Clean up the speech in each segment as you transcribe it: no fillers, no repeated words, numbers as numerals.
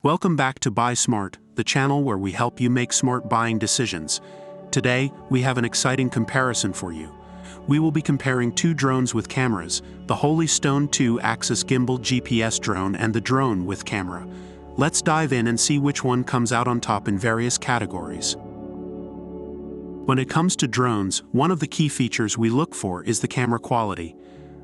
Welcome back to Buy Smart, the channel where we help you make smart buying decisions. Today, we have an exciting comparison for you. We will be comparing two drones with cameras, the Holy Stone 2-axis gimbal GPS drone and the drone with camera. Let's dive in and see which one comes out on top in various categories. When it comes to drones, one of the key features we look for is the camera quality.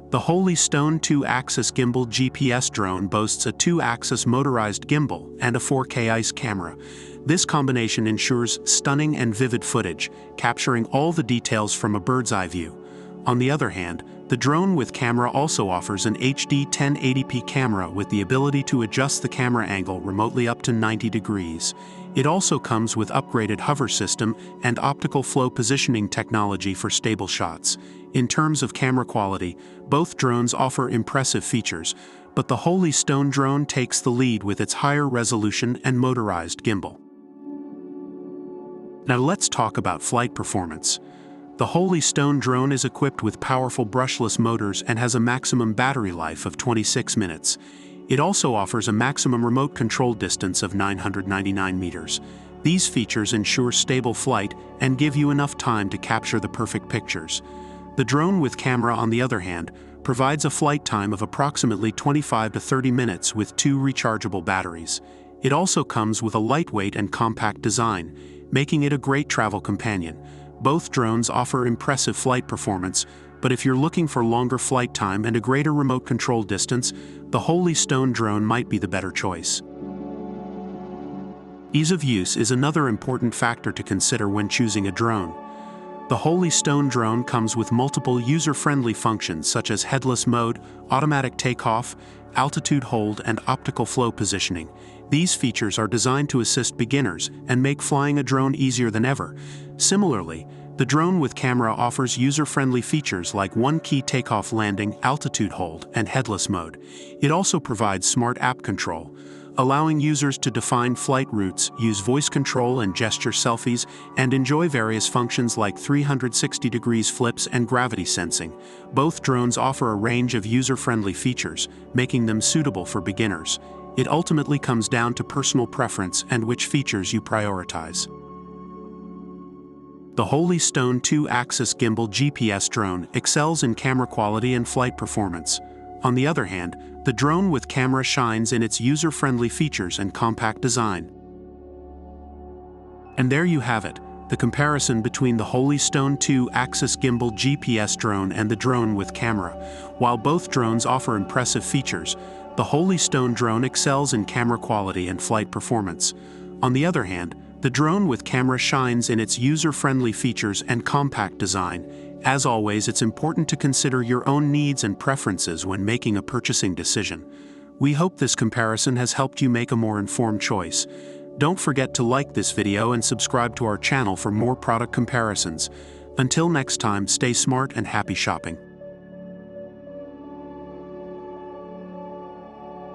The Holy Stone 2-axis gimbal GPS drone boasts a 2-axis motorized gimbal and a 4K ISO camera. This combination ensures stunning and vivid footage, capturing all the details from a bird's eye view. On the other hand, the drone with camera also offers an HD 1080p camera with the ability to adjust the camera angle remotely up to 90 degrees. It also comes with upgraded hover system and optical flow positioning technology for stable shots. In terms of camera quality, both drones offer impressive features, but the Holy Stone drone takes the lead with its higher resolution and motorized gimbal. Now let's talk about flight performance. The Holy Stone drone is equipped with powerful brushless motors and has a maximum battery life of 26 minutes. It also offers a maximum remote control distance of 999 meters. These features ensure stable flight and give you enough time to capture the perfect pictures. The drone with camera, on the other hand, provides a flight time of approximately 25 to 30 minutes with 2 rechargeable batteries. It also comes with a lightweight and compact design, making it a great travel companion. Both drones offer impressive flight performance, but if you're looking for longer flight time and a greater remote control distance, the Holy Stone drone might be the better choice. Ease of use is another important factor to consider when choosing a drone. The Holy Stone drone comes with multiple user-friendly functions such as headless mode, automatic takeoff, altitude hold, and optical flow positioning. These features are designed to assist beginners and make flying a drone easier than ever. Similarly, the drone with camera offers user-friendly features like one-key takeoff landing, altitude hold, and headless mode. It also provides smart app control, allowing users to define flight routes, use voice control and gesture selfies, and enjoy various functions like 360 degrees flips and gravity sensing. Both drones offer a range of user-friendly features, making them suitable for beginners. It ultimately comes down to personal preference and which features you prioritize. The Holy Stone 2-axis gimbal GPS drone excels in camera quality and flight performance. On the other hand, the drone with camera shines in its user-friendly features and compact design. And there you have it, the comparison between the Holy Stone 2-axis gimbal GPS drone and the drone with camera. While both drones offer impressive features, the Holy Stone drone excels in camera quality and flight performance. On the other hand, the drone with camera shines in its user-friendly features and compact design. As always, it's important to consider your own needs and preferences when making a purchasing decision. We hope this comparison has helped you make a more informed choice. Don't forget to like this video and subscribe to our channel for more product comparisons. Until next time, stay smart and happy shopping.